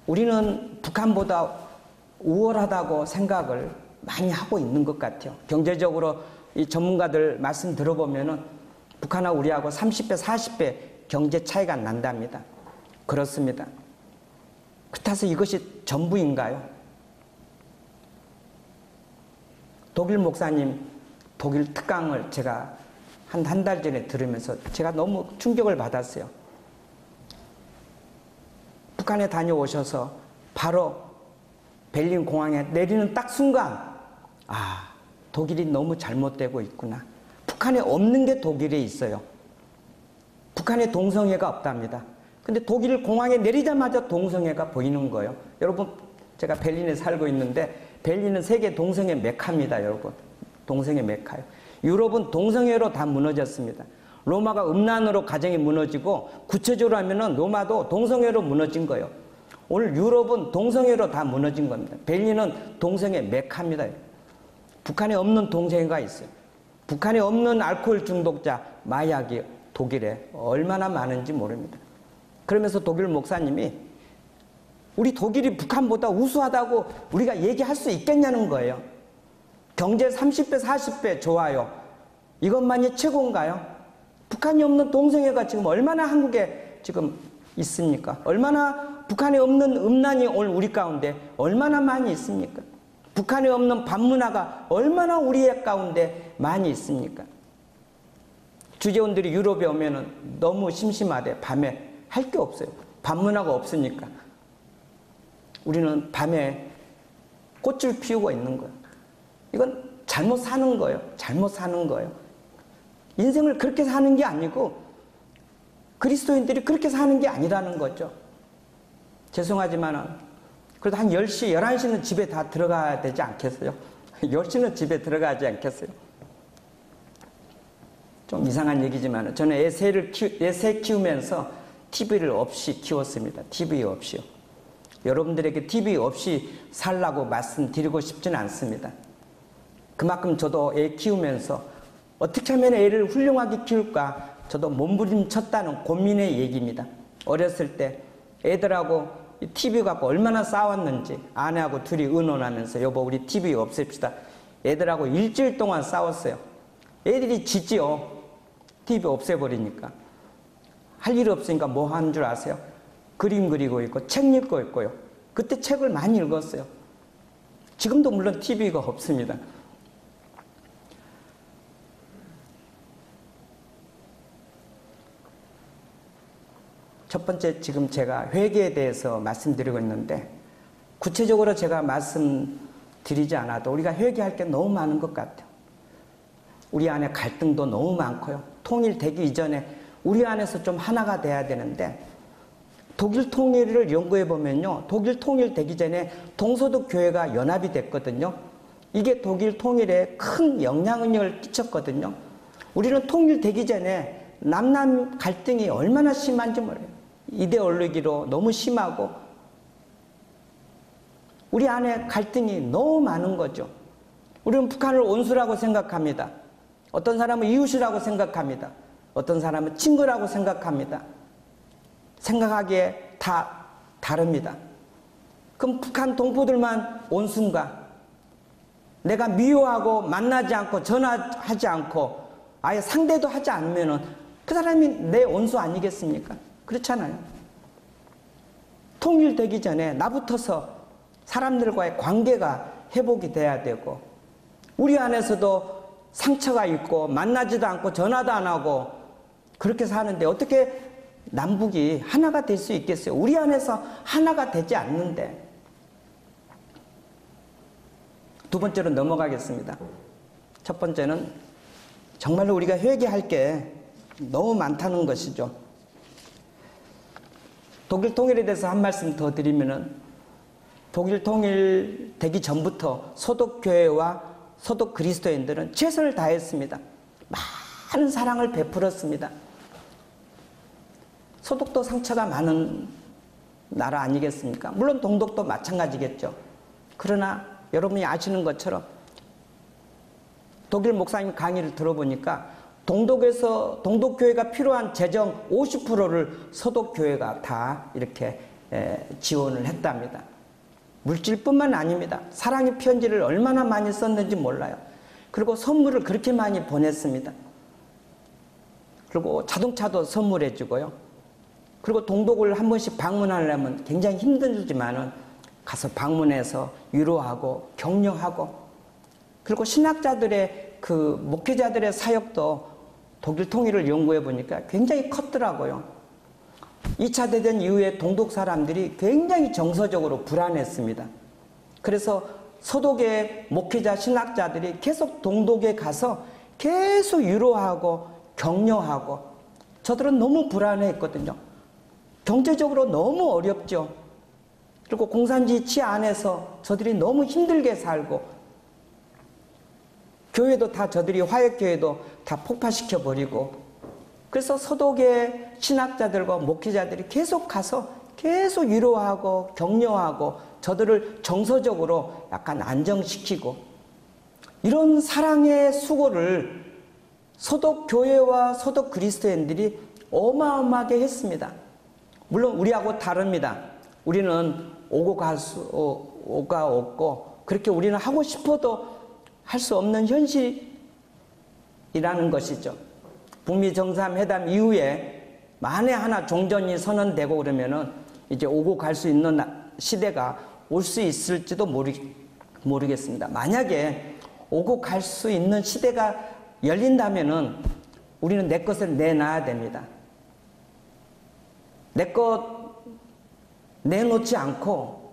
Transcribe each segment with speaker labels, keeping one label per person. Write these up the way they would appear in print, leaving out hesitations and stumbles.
Speaker 1: 우리는 북한보다 우월하다고 생각을 많이 하고 있는 것 같아요. 경제적으로 이 전문가들 말씀 들어보면은 북한하고 우리하고 30배, 40배 경제 차이가 난답니다. 그렇습니다. 그렇다서 이것이 전부인가요? 독일 목사님 독일 특강을 제가 한 달 전에 들으면서 제가 너무 충격을 받았어요. 북한에 다녀오셔서 바로 베를린 공항에 내리는 딱 순간, 아, 독일이 너무 잘못되고 있구나. 북한에 없는 게 독일에 있어요. 북한에 동성애가 없답니다. 근데 독일 공항에 내리자마자 동성애가 보이는 거예요. 여러분, 제가 베를린에 살고 있는데 베를린은 세계 동성애 메카입니다, 여러분. 동성애 메카예요. 유럽은 동성애로 다 무너졌습니다. 로마가 음란으로 가정이 무너지고, 구체적으로 하면은 로마도 동성애로 무너진 거예요. 오늘 유럽은 동성애로 다 무너진 겁니다. 베를린은 동성애 메카입니다. 북한에 없는 동성애가 있어요. 북한에 없는 알코올 중독자, 마약이 독일에 얼마나 많은지 모릅니다. 그러면서 독일 목사님이 우리 독일이 북한보다 우수하다고 우리가 얘기할 수 있겠냐는 거예요. 경제 30배, 40배 좋아요. 이것만이 최고인가요? 북한이 없는 동성애가 지금 얼마나 한국에 지금 있습니까? 얼마나 북한에 없는 음란이 오늘 우리 가운데 얼마나 많이 있습니까? 북한에 없는 반문화가 얼마나 우리 가운데 많이 있습니까? 주재원들이 유럽에 오면은 너무 심심하대. 밤에 할 게 없어요. 반문화가 없으니까. 우리는 밤에 꽃을 피우고 있는 거예요. 이건 잘못 사는 거예요. 잘못 사는 거예요. 인생을 그렇게 사는 게 아니고 그리스도인들이 그렇게 사는 게 아니라는 거죠. 죄송하지만 그래도 한 10시, 11시는 집에 다 들어가야 되지 않겠어요? 10시는 집에 들어가지 않겠어요? 좀 이상한 얘기지만 저는 애 키우면서 TV를 없이 키웠습니다. TV 없이요. 여러분들에게 TV 없이 살라고 말씀드리고 싶지는 않습니다. 그만큼 저도 애 키우면서 어떻게 하면 애를 훌륭하게 키울까 저도 몸부림쳤다는 고민의 얘기입니다. 어렸을 때 애들하고 TV 갖고 얼마나 싸웠는지 아내하고 둘이 의논하면서 여보 우리 TV 없앱시다. 애들하고 일주일 동안 싸웠어요. 애들이 짖지요. TV 없애버리니까. 할 일 없으니까 뭐 하는 줄 아세요? 그림 그리고 있고 책 읽고 있고요. 그때 책을 많이 읽었어요. 지금도 물론 TV가 없습니다. 첫 번째 지금 제가 회개에 대해서 말씀드리고 있는데 구체적으로 제가 말씀드리지 않아도 우리가 회개할 게 너무 많은 것 같아요. 우리 안에 갈등도 너무 많고요. 통일되기 이전에 우리 안에서 좀 하나가 돼야 되는데 독일 통일을 연구해 보면요. 독일 통일되기 전에 동서독 교회가 연합이 됐거든요. 이게 독일 통일에 큰 영향력을 끼쳤거든요. 우리는 통일되기 전에 남남 갈등이 얼마나 심한지 몰라요. 이데올로기로 너무 심하고 우리 안에 갈등이 너무 많은 거죠. 우리는 북한을 원수라고 생각합니다. 어떤 사람은 이웃이라고 생각합니다. 어떤 사람은 친구라고 생각합니다. 생각하기에 다 다릅니다. 그럼 북한 동포들만 원수인가? 내가 미워하고 만나지 않고 전화하지 않고 아예 상대도 하지 않으면 그 사람이 내 원수 아니겠습니까? 그렇잖아요. 통일되기 전에 나부터서 사람들과의 관계가 회복이 돼야 되고 우리 안에서도 상처가 있고 만나지도 않고 전화도 안 하고 그렇게 사는데 어떻게 남북이 하나가 될 수 있겠어요? 우리 안에서 하나가 되지 않는데. 두 번째로 넘어가겠습니다. 첫 번째는 정말로 우리가 회개할 게 너무 많다는 것이죠. 독일 통일에 대해서 한 말씀 더 드리면은 독일 통일 되기 전부터 소독교회와 소독 그리스도인들은 최선을 다했습니다. 많은 사랑을 베풀었습니다. 소독도 상처가 많은 나라 아니겠습니까? 물론 동독도 마찬가지겠죠. 그러나 여러분이 아시는 것처럼 독일 목사님 강의를 들어보니까 동독교회가 필요한 재정 50%를 소독교회가 다 이렇게 지원을 했답니다. 물질뿐만 아닙니다. 사랑의 편지를 얼마나 많이 썼는지 몰라요. 그리고 선물을 그렇게 많이 보냈습니다. 그리고 자동차도 선물해 주고요. 그리고 동독을 한 번씩 방문하려면 굉장히 힘들지만은 가서 방문해서 위로하고 격려하고, 그리고 신학자들의 그 목회자들의 사역도 독일 통일을 연구해 보니까 굉장히 컸더라고요. 2차 대전 이후에 동독 사람들이 굉장히 정서적으로 불안했습니다. 그래서 서독의 목회자 신학자들이 계속 동독에 가서 계속 위로하고 격려하고, 저들은 너무 불안해했거든요. 경제적으로 너무 어렵죠. 그리고 공산주의 치 안에서 저들이 너무 힘들게 살고, 교회도 다 저들이 화역교회도 다 폭파시켜 버리고, 그래서 서독의 신학자들과 목회자들이 계속 가서 계속 위로하고 격려하고 저들을 정서적으로 약간 안정시키고, 이런 사랑의 수고를 서독 교회와 서독 그리스도인들이 어마어마하게 했습니다. 물론 우리하고 다릅니다. 우리는 오고 갈 수가 없고, 그렇게 우리는 하고 싶어도 할 수 없는 현실이라는 것이죠. 북미 정상회담 이후에 만에 하나 종전이 선언되고 그러면은 이제 오고 갈 수 있는 시대가 올 수 있을지도 모르겠습니다. 만약에 오고 갈 수 있는 시대가 열린다면은 우리는 내 것을 내놔야 됩니다. 내 것 내놓지 않고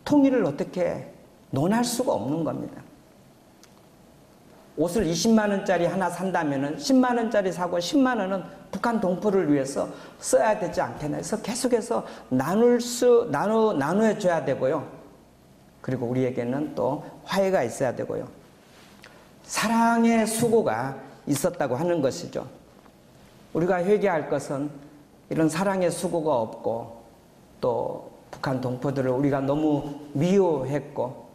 Speaker 1: 통일을 어떻게 논할 수가 없는 겁니다. 옷을 20만 원짜리 하나 산다면은 10만 원짜리 사고 10만 원은 북한 동포를 위해서 써야 되지 않겠나 해서 계속해서 나누어 줘야 되고요. 그리고 우리에게는 또 화해가 있어야 되고요. 사랑의 수고가 있었다고 하는 것이죠. 우리가 회개할 것은 이런 사랑의 수고가 없고, 또 북한 동포들을 우리가 너무 미워했고,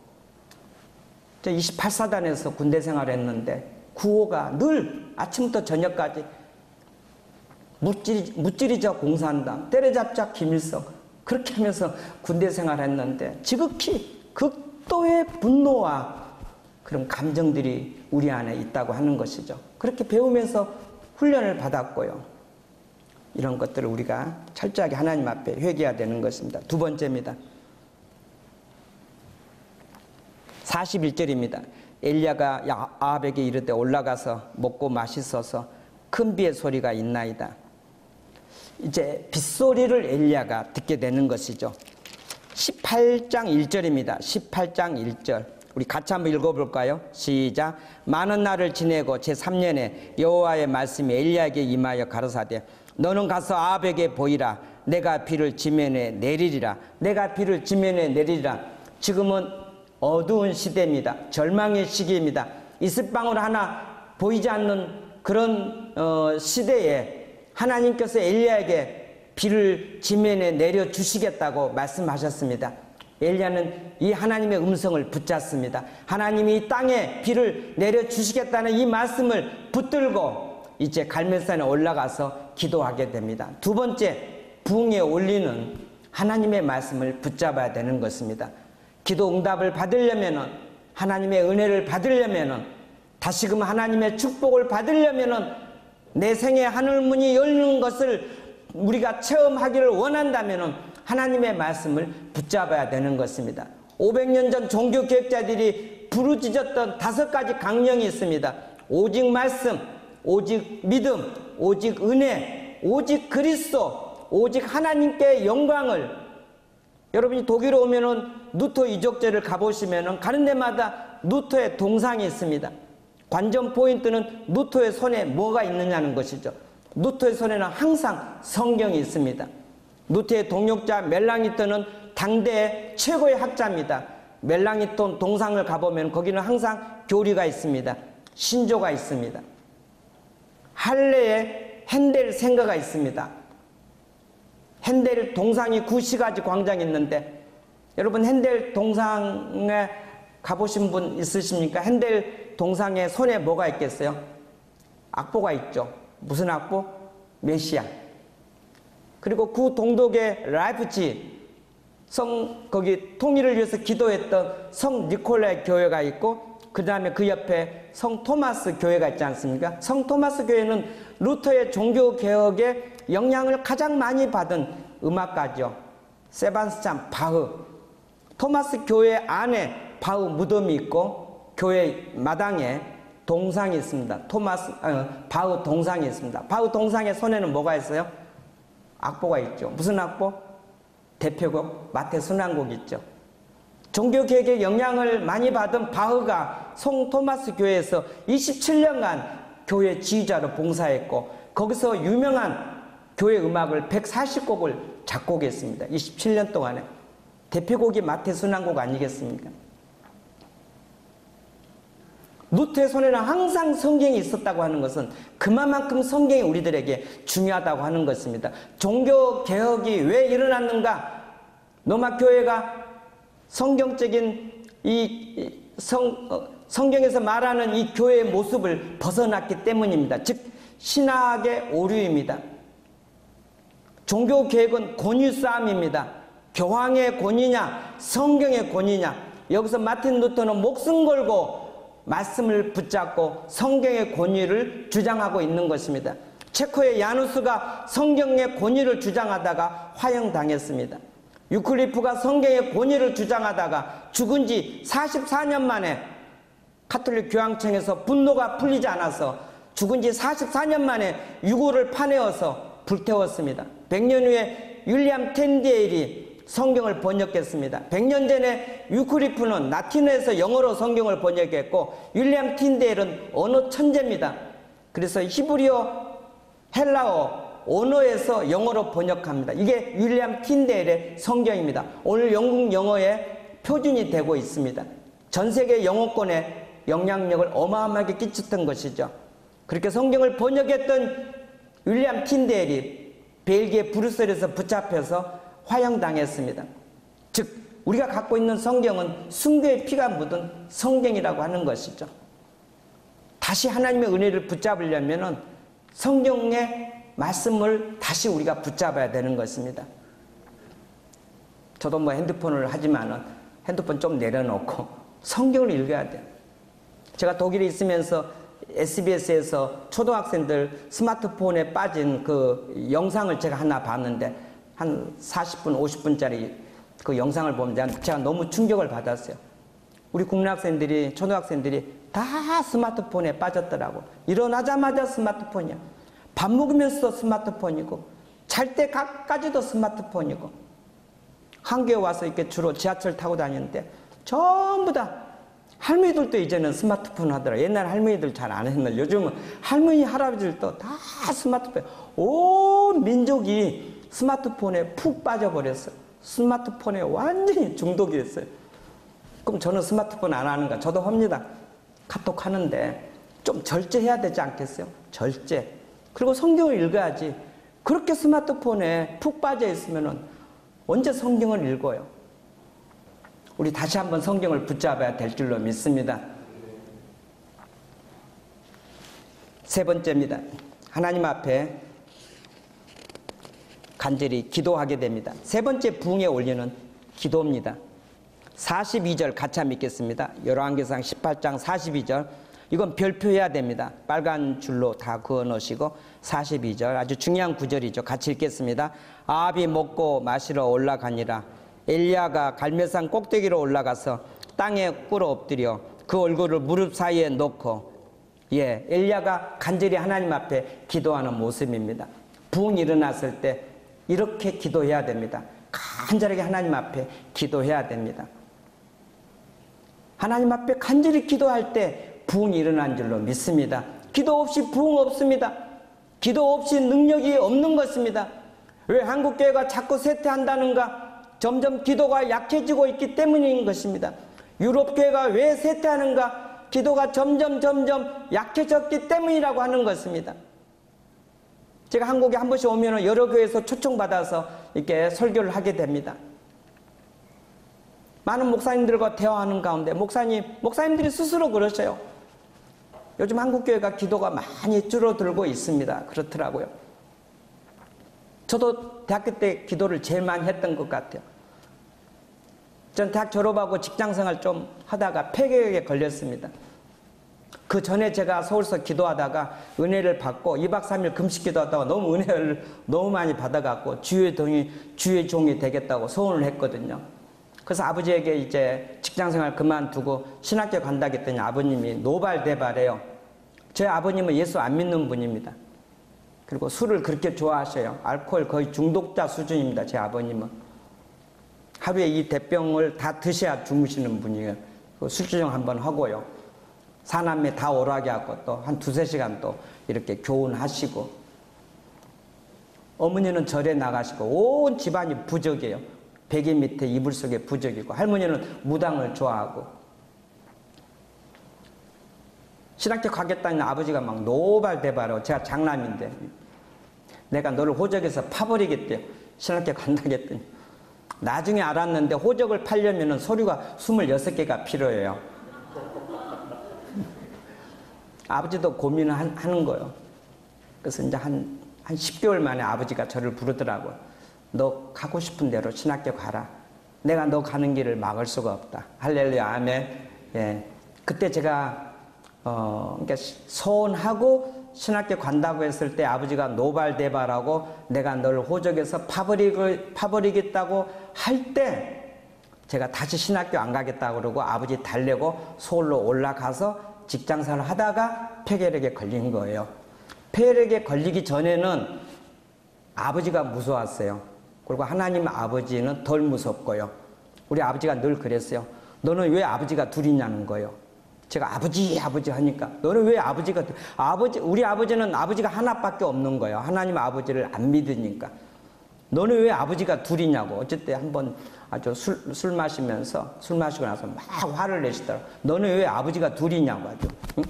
Speaker 1: 28사단에서 군대 생활했는데 구호가 늘 아침부터 저녁까지 무찌리자 공산당, 때려잡자 김일성, 그렇게 하면서 군대 생활했는데 지극히 극도의 분노와 그런 감정들이 우리 안에 있다고 하는 것이죠. 그렇게 배우면서 훈련을 받았고요. 이런 것들을 우리가 철저하게 하나님 앞에 회개해야 되는 것입니다. 두 번째입니다. 41절입니다. 엘리야가 아합에게 이르되 올라가서 먹고 마시소서, 큰 비의 소리가 있나이다. 이제 빗소리를 엘리야가 듣게 되는 것이죠. 18장 1절입니다. 18장 1절. 우리 같이 한번 읽어볼까요? 시작. 많은 날을 지내고 제3년에 여호와의 말씀이 엘리야에게 임하여 가로사대, 너는 가서 아합에게 보이라. 내가 비를 지면에 내리리라. 내가 비를 지면에 내리리라. 지금은 어두운 시대입니다. 절망의 시기입니다. 이슬방울 하나 보이지 않는 그런 시대에 하나님께서 엘리야에게 비를 지면에 내려주시겠다고 말씀하셨습니다. 엘리야는 이 하나님의 음성을 붙잡습니다. 하나님이 이 땅에 비를 내려주시겠다는 이 말씀을 붙들고 이제 갈멜산에 올라가서 기도하게 됩니다. 두 번째, 부흥에 올리는 하나님의 말씀을 붙잡아야 되는 것입니다. 기도 응답을 받으려면은, 하나님의 은혜를 받으려면은, 다시금 하나님의 축복을 받으려면은, 내 생에 하늘문이 열리는 것을 우리가 체험하기를 원한다면은 하나님의 말씀을 붙잡아야 되는 것입니다. 500년 전 종교개혁자들이 부르짖었던 5가지 강령이 있습니다. 오직 말씀, 오직 믿음, 오직 은혜, 오직 그리스도, 오직 하나님께 영광을. 여러분이 독일에 오면은 누토 이족제를 가보시면은 가는 데마다 누토의 동상이 있습니다. 관전 포인트는 누토의 손에 뭐가 있느냐는 것이죠. 누토의 손에는 항상 성경이 있습니다. 누토의 동역자 멜랑이톤은 당대 최고의 학자입니다. 멜랑이톤 동상을 가보면 거기는 항상 교리가 있습니다. 신조가 있습니다. 할례에 핸델 생가가 있습니다. 핸델 동상이 구시가지 광장이 있는데, 여러분 핸델 동상에 가보신 분 있으십니까? 핸델 동상의 손에 뭐가 있겠어요? 악보가 있죠. 무슨 악보? 메시아. 그리고 구 동독의 라이프치 거기 통일을 위해서 기도했던 성 니콜라의 교회가 있고, 그 다음에 그 옆에 성 토마스 교회가 있지 않습니까? 성 토마스 교회는 루터의 종교 개혁에 영향을 가장 많이 받은 음악가죠. 세바스찬 바흐. 토마스 교회 안에 바흐 무덤이 있고 교회 마당에 동상이 있습니다. 바흐 동상이 있습니다. 바흐 동상의 손에는 뭐가 있어요? 악보가 있죠. 무슨 악보? 대표곡 마태 순환곡 있죠. 종교개혁에 영향을 많이 받은 바흐가 성 토마스 교회에서 27년간 교회 지휘자로 봉사했고, 거기서 유명한 교회 음악을 140곡을 작곡했습니다. 27년 동안에. 대표곡이 마태 순환곡 아니겠습니까? 루터의 손에는 항상 성경이 있었다고 하는 것은 그만큼 성경이 우리들에게 중요하다고 하는 것입니다. 종교개혁이 왜 일어났는가? 로마 교회가 성경적인 성경에서 말하는 이 교회의 모습을 벗어났기 때문입니다. 즉 신학의 오류입니다. 종교개혁은 권위 싸움입니다. 교황의 권위냐 성경의 권위냐. 여기서 마틴 루터는 목숨 걸고 말씀을 붙잡고 성경의 권위를 주장하고 있는 것입니다. 체코의 야누스가 성경의 권위를 주장하다가 화형당했습니다. 유클리프가 성경의 권위를 주장하다가 죽은 지 44년 만에 가톨릭 교황청에서 분노가 풀리지 않아서 죽은 지 44년 만에 유골을 파내어서 불태웠습니다. 100년 후에 윌리엄 텐데일이 성경을 번역했습니다. 100년 전에 유클리프는 라틴어에서 영어로 성경을 번역했고, 윌리엄 틴데일은 언어 천재입니다. 그래서 히브리어, 헬라어, 언어에서 영어로 번역합니다. 이게 윌리엄 틴데일의 성경입니다. 오늘 영국 영어의 표준이 되고 있습니다. 전 세계 영어권에 영향력을 어마어마하게 끼쳤던 것이죠. 그렇게 성경을 번역했던 윌리엄 틴데일이 벨기에 브뤼셀에서 붙잡혀서 화형당했습니다. 즉 우리가 갖고 있는 성경은 순교의 피가 묻은 성경이라고 하는 것이죠. 다시 하나님의 은혜를 붙잡으려면 성경의 말씀을 다시 우리가 붙잡아야 되는 것입니다. 저도 뭐 핸드폰을 하지만은 핸드폰 좀 내려놓고 성경을 읽어야 돼요. 제가 독일에 있으면서 SBS에서 초등학생들 스마트폰에 빠진 그 영상을 제가 하나 봤는데, 한 40분, 50분짜리 그 영상을 보면 제가 너무 충격을 받았어요. 우리 국내 학생들이, 초등학생들이 다 스마트폰에 빠졌더라고. 일어나자마자 스마트폰이야. 밥 먹으면서도 스마트폰이고, 잘 때까지도 스마트폰이고. 한국에 와서 이렇게 주로 지하철 타고 다니는데 전부 다 할머니들도 이제는 스마트폰 하더라. 옛날 할머니들 잘 안 했는데 요즘은 할머니, 할아버지들도 다 스마트폰. 온 민족이 스마트폰에 푹 빠져버렸어요. 스마트폰에 완전히 중독이 됐어요. 그럼 저는 스마트폰 안 하는가? 저도 합니다. 카톡 하는데 좀 절제해야 되지 않겠어요? 절제. 그리고 성경을 읽어야지. 그렇게 스마트폰에 푹 빠져 있으면 언제 성경을 읽어요? 우리 다시 한번 성경을 붙잡아야 될 줄로 믿습니다. 세 번째입니다. 하나님 앞에 간절히 기도하게 됩니다. 세 번째 부흥에 올리는 기도입니다. 42절 같이 한번 읽겠습니다. 열왕기상 18장 42절. 이건 별표해야 됩니다. 빨간 줄로 다 그어 놓으시고 42절 아주 중요한 구절이죠. 같이 읽겠습니다. 아합이 먹고 마시러 올라가니라. 엘리야가 갈멜산 꼭대기로 올라가서 땅에 꿇어 엎드려 그 얼굴을 무릎 사이에 놓고, 엘리야가 간절히 하나님 앞에 기도하는 모습입니다. 부흥이 일어났을 때 이렇게 기도해야 됩니다. 간절하게 하나님 앞에 기도해야 됩니다. 하나님 앞에 간절히 기도할 때 부흥이 일어난 줄로 믿습니다. 기도 없이 부흥 없습니다. 기도 없이 능력이 없는 것입니다. 왜 한국교회가 자꾸 쇠퇴한다는가? 점점 기도가 약해지고 있기 때문인 것입니다. 유럽교회가 왜 쇠퇴하는가? 기도가 점점 약해졌기 때문이라고 하는 것입니다. 제가 한국에 한 번씩 오면 여러 교회에서 초청받아서 이렇게 설교를 하게 됩니다. 많은 목사님들과 대화하는 가운데 목사님들이 스스로 그러셔요. 요즘 한국교회가 기도가 많이 줄어들고 있습니다. 그렇더라고요. 저도 대학교 때 기도를 제일 많이 했던 것 같아요. 전 대학 졸업하고 직장생활 좀 하다가 폐결핵에 걸렸습니다. 그 전에 제가 서울서 기도하다가 은혜를 받고 2박 3일 금식 기도하다가 너무 은혜를 너무 많이 받아갖고 주의 종이 되겠다고 소원을 했거든요. 그래서 아버지에게 이제 직장생활 그만두고 신학교 간다고 했더니 아버님이 노발대발해요. 저희 아버님은 예수 안 믿는 분입니다. 그리고 술을 그렇게 좋아하셔요. 알코올 거의 중독자 수준입니다. 제 아버님은. 하루에 이 대병을 다 드셔야 주무시는 분이에요. 술주정 한번 하고요. 사남매 다 오라게 하고 또 한 2~3시간 또 이렇게 교훈하시고, 어머니는 절에 나가시고 온 집안이 부적이에요. 베개 밑에 이불 속에 부적이고, 할머니는 무당을 좋아하고, 신학교 가겠다는 아버지가 막 노발대발하고, 제가 장남인데 내가 너를 호적에서 파버리겠대요. 신학교 간다고 했더니. 나중에 알았는데 호적을 팔려면 서류가 26개가 필요해요. 아버지도 고민을 하는 거예요. 그래서 이제 한 10개월 만에 아버지가 저를 부르더라고요. 너 가고 싶은 대로 신학교 가라. 내가 너 가는 길을 막을 수가 없다. 할렐루야, 아멘. 예. 그때 제가, 그러니까 서운하고 신학교 간다고 했을 때 아버지가 노발대발하고 내가 널 호적에서 파버리겠다고 할 때 제가 다시 신학교 안 가겠다고 그러고 아버지 달래고 서울로 올라가서 직장생활을 하다가 폐결핵에 걸린 거예요. 폐결핵에 걸리기 전에는 아버지가 무서웠어요. 그리고 하나님 아버지는 덜 무섭고요. 우리 아버지가 늘 그랬어요. 너는 왜 아버지가 둘이냐는 거예요. 제가 아버지 하니까 너는 왜 우리 아버지는 아버지가 하나밖에 없는 거예요. 하나님 아버지를 안 믿으니까. 너는 왜 아버지가 둘이냐고. 어쨌든 한번 아주 술 마시면서, 술 마시고 나서 막 화를 내시더라고요. 너는 왜 아버지가 둘이냐고 아주. 응?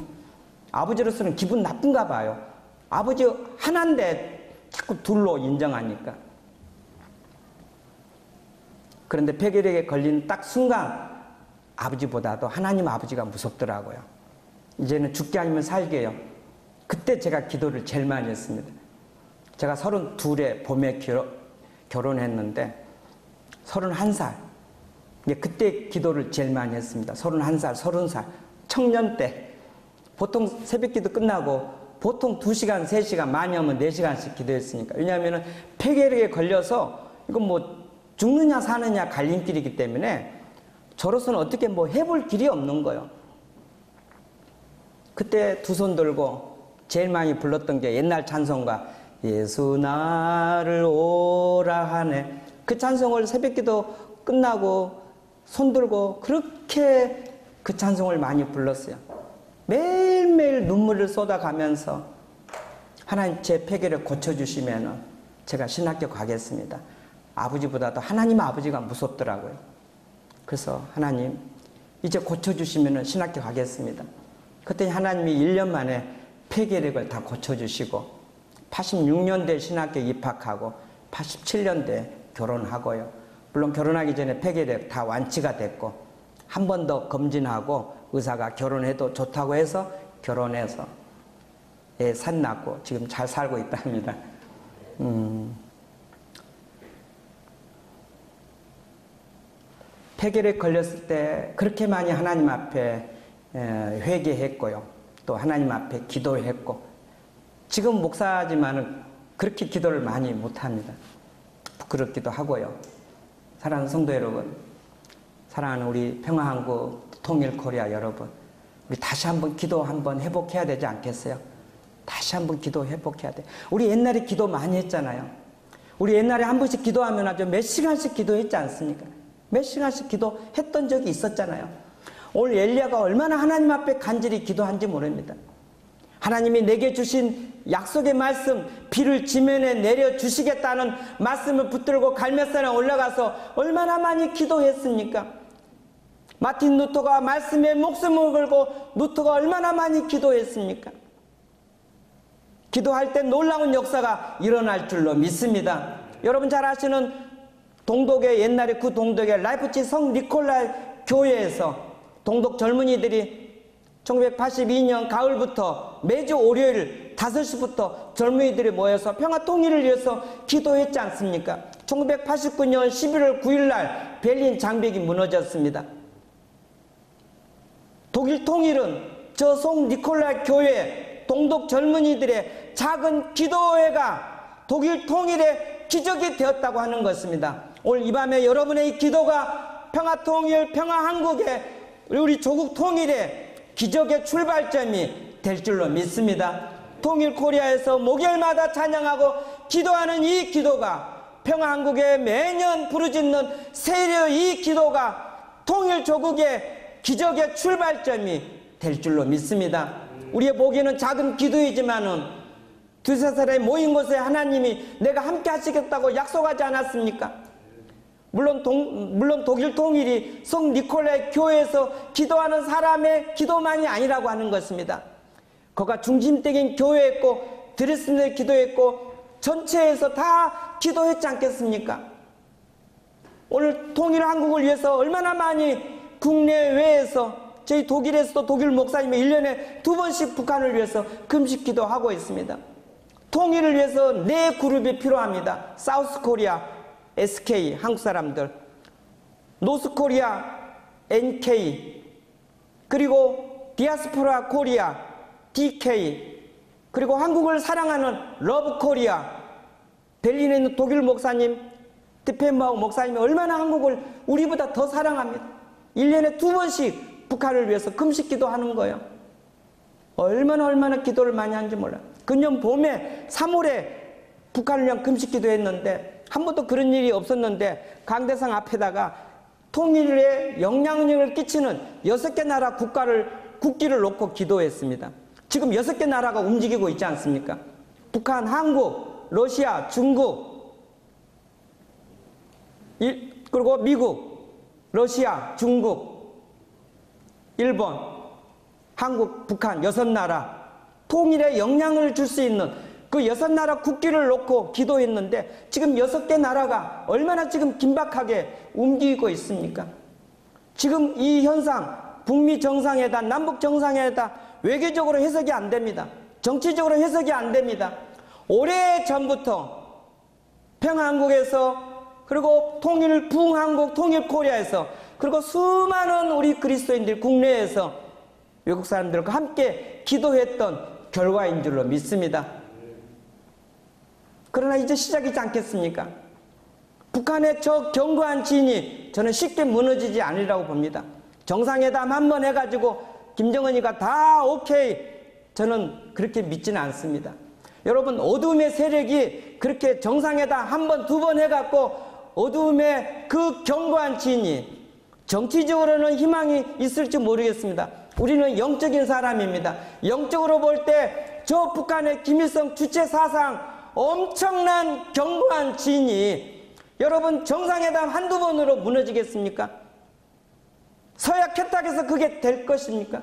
Speaker 1: 아버지로서는 기분 나쁜가 봐요. 아버지 하나인데 자꾸 둘로 인정하니까. 그런데 폐결핵에 걸린 딱 순간 아버지보다도 하나님 아버지가 무섭더라고요. 이제는 죽게 아니면 살게요. 그때 제가 기도를 제일 많이 했습니다. 제가 32에 봄에 결혼했는데 31살. 그때 기도를 제일 많이 했습니다. 31살, 30살. 청년 때. 보통 새벽 기도 끝나고 보통 2시간, 3시간, 많이 하면 4시간씩 기도했으니까. 왜냐하면 폐결핵에 걸려서 이건 뭐 죽느냐 사느냐 갈림길이기 때문에 저로서는 어떻게 뭐 해볼 길이 없는 거예요. 그때 두 손 들고 제일 많이 불렀던 게 옛날 찬송가 예수 나를 오라 하네. 그 찬송을 새벽기도 끝나고 손 들고 그렇게 그 찬송을 많이 불렀어요. 매일매일 눈물을 쏟아가면서 하나님 제 폐결을 고쳐주시면 제가 신학교 가겠습니다. 아버지보다도 하나님 아버지가 무섭더라고요. 그래서 하나님 이제 고쳐주시면 신학교 가겠습니다. 그때 하나님이 1년 만에 폐결핵을 다 고쳐주시고 86년도에 신학교 입학하고 87년도에 결혼하고요. 물론 결혼하기 전에 폐결핵 다 완치가 됐고 한 번 더 검진하고 의사가 결혼해도 좋다고 해서 결혼해서 애 산 낳고 지금 잘 살고 있답니다. 폐결핵 걸렸을 때 그렇게 많이 하나님 앞에 회개했고요. 또 하나님 앞에 기도했고 지금 목사지만은 그렇게 기도를 많이 못합니다. 부끄럽기도 하고요. 사랑하는 성도 여러분, 사랑하는 우리 평화한국 통일코리아 여러분, 우리 다시 한번 기도 한번 회복해야 되지 않겠어요? 다시 한번 기도 회복해야 돼. 우리 옛날에 기도 많이 했잖아요. 우리 옛날에 한 번씩 기도하면 아주 몇 시간씩 기도했지 않습니까? 몇 시간씩 기도했던 적이 있었잖아요. 오늘 엘리야가 얼마나 하나님 앞에 간절히 기도한지 모릅니다. 하나님이 내게 주신 약속의 말씀, 비를 지면에 내려주시겠다는 말씀을 붙들고 갈멜산에 올라가서 얼마나 많이 기도했습니까? 마틴 루터가 말씀에 목숨을 걸고 루터가 얼마나 많이 기도했습니까? 기도할 때 놀라운 역사가 일어날 줄로 믿습니다. 여러분 잘 아시는 동독의 옛날에 그 동독의 라이프치 성 니콜라이 교회에서 동독 젊은이들이 1982년 가을부터 매주 월요일 5시부터 젊은이들이 모여서 평화 통일을 위해서 기도했지 않습니까? 1989년 11월 9일 날 베를린 장벽이 무너졌습니다. 독일 통일은 저 송 니콜라이 교회 동독 젊은이들의 작은 기도회가 독일 통일의 기적이 되었다고 하는 것입니다. 오늘 이 밤에 여러분의 이 기도가 평화 통일, 평화 한국의 우리 조국 통일의 기적의 출발점이 될 줄로 믿습니다. 통일 코리아에서 목요일마다 찬양하고 기도하는 이 기도가 평화 한국에 매년 부르짖는 세례의 이 기도가 통일 조국의 기적의 출발점이 될 줄로 믿습니다. 우리의 보기에는 작은 기도이지만은 두세 사람이 모인 곳에 하나님이 내가 함께 하시겠다고 약속하지 않았습니까? 물론 독일 통일이 성 니콜라이 교회에서 기도하는 사람의 기도만이 아니라고 하는 것입니다. 거가 중심적인 교회였고 드레스덴에 기도했고 전체에서 다 기도했지 않겠습니까? 오늘 통일 한국을 위해서 얼마나 많이 국내외에서 저희 독일에서도 독일 목사님이 1년에 2번씩 북한을 위해서 금식 기도하고 있습니다. 통일을 위해서 4그룹이 필요합니다. 사우스 코리아 SK 한국 사람들, 노스 코리아 NK, 그리고 디아스포라 코리아 DK, 그리고 한국을 사랑하는 러브 코리아, 베를린에 있는 독일 목사님 디펜바우 목사님이 얼마나 한국을 우리보다 더 사랑합니다. 1년에 2번씩 북한을 위해서 금식 기도하는 거예요. 얼마나 기도를 많이 하는지 몰라요. 금년 봄에 3월에 북한을 위한 금식 기도했는데 한 번도 그런 일이 없었는데 강대상 앞에다가 통일에 영향력을 끼치는 6개 나라 국기를 놓고 기도했습니다. 지금 6개 나라가 움직이고 있지 않습니까? 북한, 한국, 러시아, 중국, 그리고 미국, 러시아, 중국, 일본, 한국, 북한 6나라 통일에 영향을 줄 수 있는 그 6나라 국기를 놓고 기도했는데 지금 6개 나라가 얼마나 지금 긴박하게 움직이고 있습니까? 지금 이 현상, 북미 정상회담, 남북 정상회담 외교적으로 해석이 안 됩니다. 정치적으로 해석이 안 됩니다. 오래전부터 평화한국에서 그리고 통일 부흥한국, 통일 코리아에서 그리고 수많은 우리 그리스도인들 국내에서 외국 사람들과 함께 기도했던 결과인 줄로 믿습니다. 그러나 이제 시작이지 않겠습니까? 북한의 저 견고한 진이 저는 쉽게 무너지지 않으리라고 봅니다. 정상회담 한번 해가지고 김정은이가 다 오케이, 저는 그렇게 믿지는 않습니다. 여러분, 어둠의 세력이 그렇게 정상회담 한 번, 2번 해갖고 어둠의 그 견고한 진이 정치적으로는 희망이 있을지 모르겠습니다. 우리는 영적인 사람입니다. 영적으로 볼 때 저 북한의 김일성 주체 사상 엄청난 견고한 진이 여러분 정상회담 한두 번으로 무너지겠습니까? 서약 협약에서 그게 될 것입니까?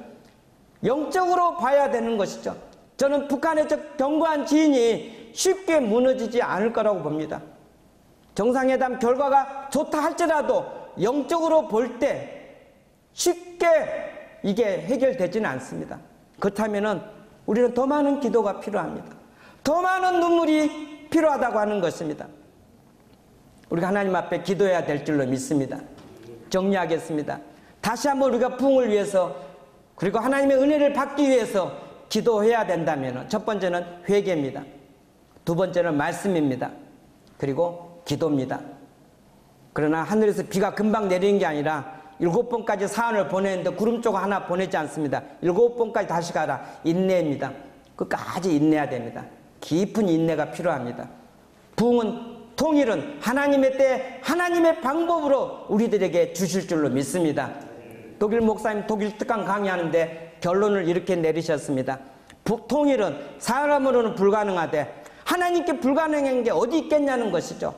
Speaker 1: 영적으로 봐야 되는 것이죠. 저는 북한의 저 견고한 진이 쉽게 무너지지 않을 거라고 봅니다. 정상회담 결과가 좋다 할지라도 영적으로 볼 때 쉽게 이게 해결되지는 않습니다. 그렇다면은 우리는 더 많은 기도가 필요합니다. 더 많은 눈물이 필요하다고 하는 것입니다. 우리가 하나님 앞에 기도해야 될 줄로 믿습니다. 정리하겠습니다. 다시 한번 우리가 부흥을 위해서 그리고 하나님의 은혜를 받기 위해서 기도해야 된다면 첫 번째는 회개입니다. 두 번째는 말씀입니다. 그리고 기도입니다. 그러나 하늘에서 비가 금방 내리는 게 아니라 7번까지 사안을 보내는데 구름조각 하나 보내지 않습니다. 7번까지 다시 가라. 인내입니다. 끝까지 인내해야 됩니다. 깊은 인내가 필요합니다. 부흥은, 통일은 하나님의 때 하나님의 방법으로 우리들에게 주실 줄로 믿습니다. 독일 목사님 독일 특강 강의하는데 결론을 이렇게 내리셨습니다. 통일은 사람으로는 불가능하되 하나님께 불가능한 게 어디 있겠냐는 것이죠.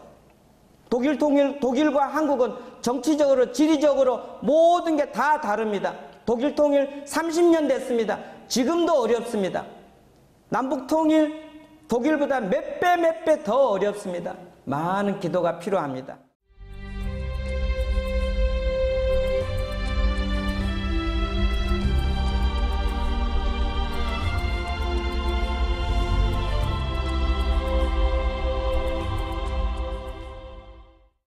Speaker 1: 독일과 한국은 정치적으로, 지리적으로 모든 게 다 다릅니다. 독일 통일 30년 됐습니다. 지금도 어렵습니다. 남북 통일, 독일보다 몇 배 더 어렵습니다. 많은 기도가 필요합니다.